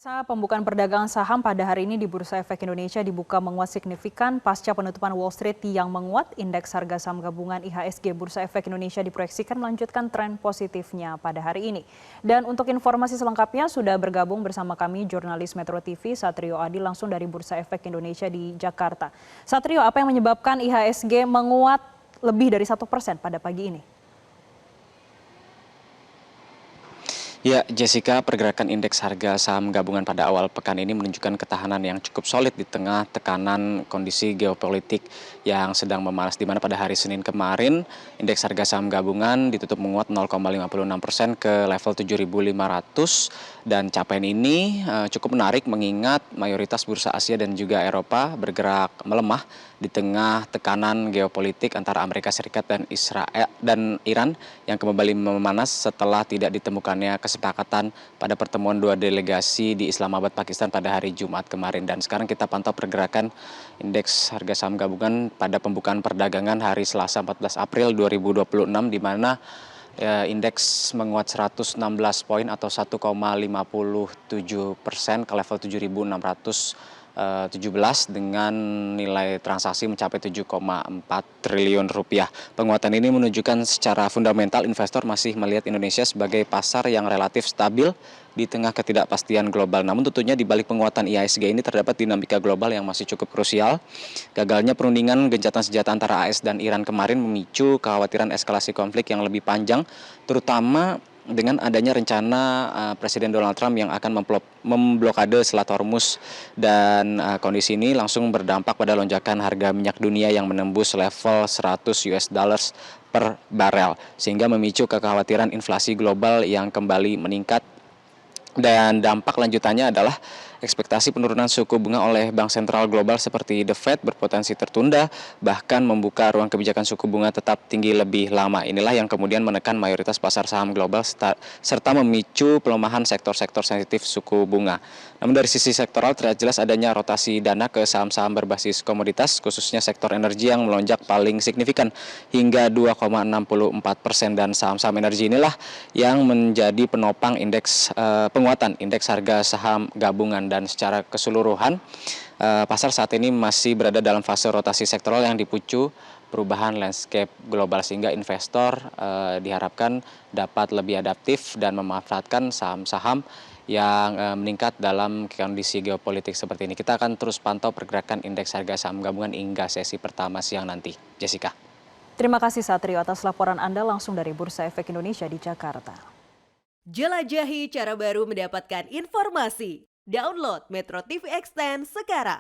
Bursa pembukaan perdagangan saham pada hari ini di Bursa Efek Indonesia dibuka menguat signifikan pasca penutupan Wall Street yang menguat. Indeks harga saham gabungan IHSG Bursa Efek Indonesia diproyeksikan melanjutkan tren positifnya pada hari ini. Dan untuk informasi selengkapnya sudah bergabung bersama kami jurnalis Metro TV Satrio Adi langsung dari Bursa Efek Indonesia di Jakarta. Satrio, apa yang menyebabkan IHSG menguat lebih dari 1% pada pagi ini? Ya, Jessica, pergerakan indeks harga saham gabungan pada awal pekan ini menunjukkan ketahanan yang cukup solid di tengah tekanan kondisi geopolitik yang sedang memanas, di mana pada hari Senin kemarin indeks harga saham gabungan ditutup menguat 0,56% ke level 7.500 dan capaian ini cukup menarik mengingat mayoritas bursa Asia dan juga Eropa bergerak melemah di tengah tekanan geopolitik antara Amerika Serikat dan Israel dan Iran yang kembali memanas setelah tidak ditemukannya kesepakatan pada pertemuan dua delegasi di Islamabad, Pakistan pada hari Jumat kemarin. Dan sekarang kita pantau pergerakan indeks harga saham gabungan pada pembukaan perdagangan hari Selasa 14 April 2026 di mana indeks menguat 116 poin atau 1,57% ke level 7.617 dengan nilai transaksi mencapai 7,4 triliun rupiah. Penguatan ini menunjukkan secara fundamental investor masih melihat Indonesia sebagai pasar yang relatif stabil di tengah ketidakpastian global. Namun tentunya di balik penguatan IHSG ini terdapat dinamika global yang masih cukup krusial. Gagalnya perundingan gencatan senjata antara AS dan Iran kemarin memicu kekhawatiran eskalasi konflik yang lebih panjang, terutama dengan adanya rencana Presiden Donald Trump yang akan memblokade Selat Hormuz, dan kondisi ini langsung berdampak pada lonjakan harga minyak dunia yang menembus level 100 US dollars per barel sehingga memicu kekhawatiran inflasi global yang kembali meningkat. Dan dampak lanjutannya adalah ekspektasi penurunan suku bunga oleh bank sentral global seperti The Fed berpotensi tertunda, bahkan membuka ruang kebijakan suku bunga tetap tinggi lebih lama. Inilah yang kemudian menekan mayoritas pasar saham global serta memicu pelemahan sektor-sektor sensitif suku bunga. Namun dari sisi sektoral terlihat jelas adanya rotasi dana ke saham-saham berbasis komoditas, khususnya sektor energi yang melonjak paling signifikan hingga 2,64%, dan saham-saham energi inilah yang menjadi penopang indeks penguatan indeks harga saham gabungan. Dan secara keseluruhan pasar saat ini masih berada dalam fase rotasi sektoral yang dipicu perubahan landscape global sehingga investor diharapkan dapat lebih adaptif dan memanfaatkan saham-saham yang meningkat dalam kondisi geopolitik seperti ini. Kita akan terus pantau pergerakan indeks harga saham gabungan hingga sesi pertama siang nanti. Jessica. Terima kasih Satrio atas laporan Anda langsung dari Bursa Efek Indonesia di Jakarta. Jelajahi cara baru mendapatkan informasi. Download Metro TV Extend sekarang.